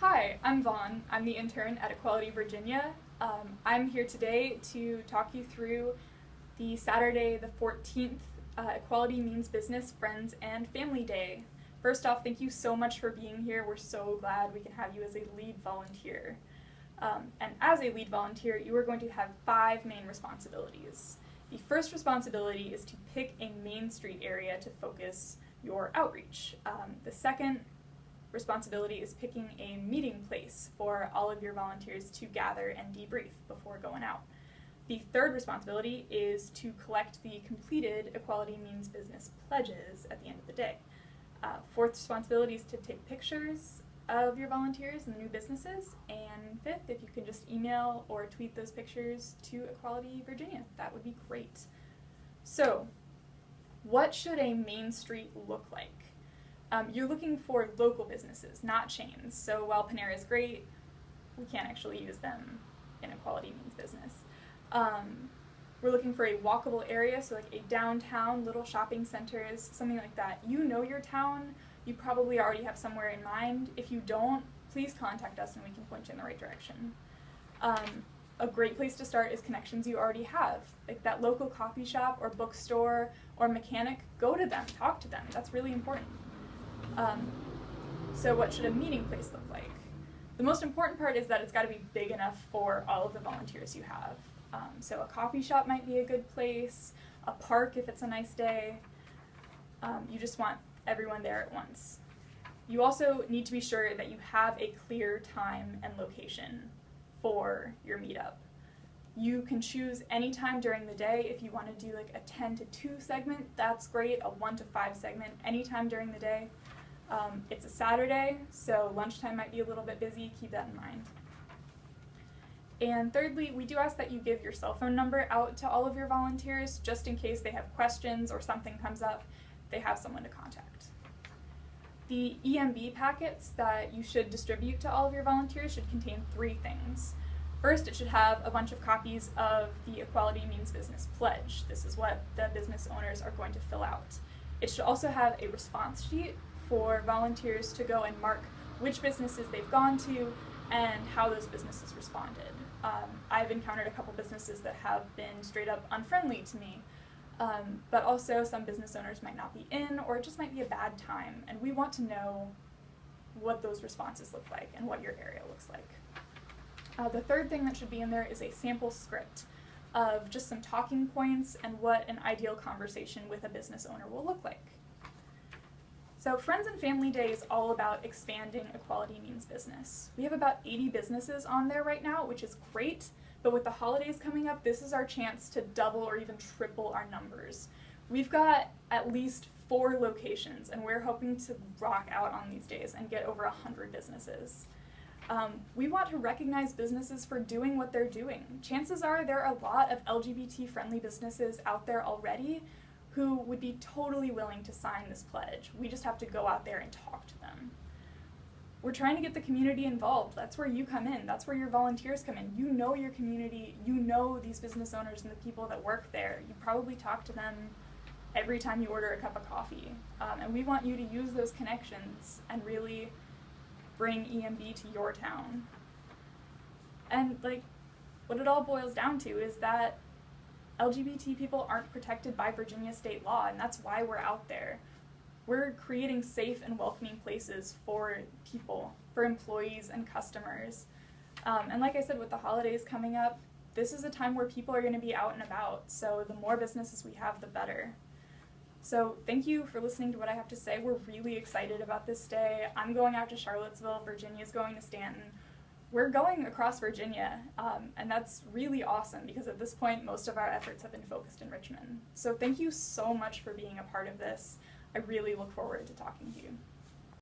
Hi, I'm Vaughn. I'm the intern at Equality Virginia. I'm here today to talk you through the Saturday the 14th Equality Means Business Friends and Family Day. First off, thank you so much for being here. We're so glad we can have you as a lead volunteer. And as a lead volunteer, you are going to have 5 main responsibilities. The first responsibility is to pick a Main Street area to focus your outreach. The second responsibility is picking a meeting place for all of your volunteers to gather and debrief before going out. The third responsibility is to collect the completed Equality Means Business pledges at the end of the day. Fourth responsibility is to take pictures of your volunteers and the new businesses. And fifth, if you can just email or tweet those pictures to Equality Virginia, that would be great. So, what should a Main Street look like? You're looking for local businesses, not chains. So while Panera is great, we can't actually use them in Equality Means Business. We're looking for a walkable area, so like a downtown, little shopping centers, something like that. You know your town, you probably already have somewhere in mind. If you don't, please contact us and we can point you in the right direction. A great place to start is connections you already have. Like that local coffee shop or bookstore or mechanic, go to them, talk to them. That's really important. So what should a meeting place look like? The most important part is that it's got to be big enough for all of the volunteers you have. So a coffee shop might be a good place, a park if it's a nice day. You just want everyone there at once. You also need to be sure that you have a clear time and location for your meetup. You can choose any time during the day. If you want to do like a 10 to 2 segment, that's great. A 1 to 5 segment, anytime during the day. It's a Saturday, so lunchtime might be a little bit busy. Keep that in mind. And thirdly, we do ask that you give your cell phone number out to all of your volunteers, just in case they have questions or something comes up, they have someone to contact. The EMB packets that you should distribute to all of your volunteers should contain 3 things. First, it should have a bunch of copies of the Equality Means Business pledge. This is what the business owners are going to fill out. It should also have a response sheet for volunteers to go and mark which businesses they've gone to and how those businesses responded. I've encountered a couple businesses that have been straight up unfriendly to me, but also some business owners might not be in, or it just might be a bad time, and we want to know what those responses look like and what your area looks like. The third thing that should be in there is a sample script of just some talking points and what an ideal conversation with a business owner will look like. So Friends and Family Day is all about expanding Equality Means Business. We have about 80 businesses on there right now, which is great, but with the holidays coming up, this is our chance to double or even triple our numbers. We've got at least 4 locations, and we're hoping to rock out on these days and get over 100 businesses. We want to recognize businesses for doing what they're doing. Chances are there are a lot of LGBT-friendly businesses out there already who would be totally willing to sign this pledge. We just have to go out there and talk to them. We're trying to get the community involved. That's where you come in. That's where your volunteers come in. You know your community. You know these business owners and the people that work there. You probably talk to them every time you order a cup of coffee. And we want you to use those connections and really bring EMB to your town. And like, what it all boils down to is that LGBT people aren't protected by Virginia state law, and that's why we're out there. We're creating safe and welcoming places for people, for employees and customers. And like I said, with the holidays coming up, this is a time where people are going to be out and about, so the more businesses we have, the better. So thank you for listening to what I have to say. We're really excited about this day. I'm going out to Charlottesville, Virginia's going to Stanton. We're going across Virginia, and that's really awesome because at this point, most of our efforts have been focused in Richmond. So thank you so much for being a part of this. I really look forward to talking to you.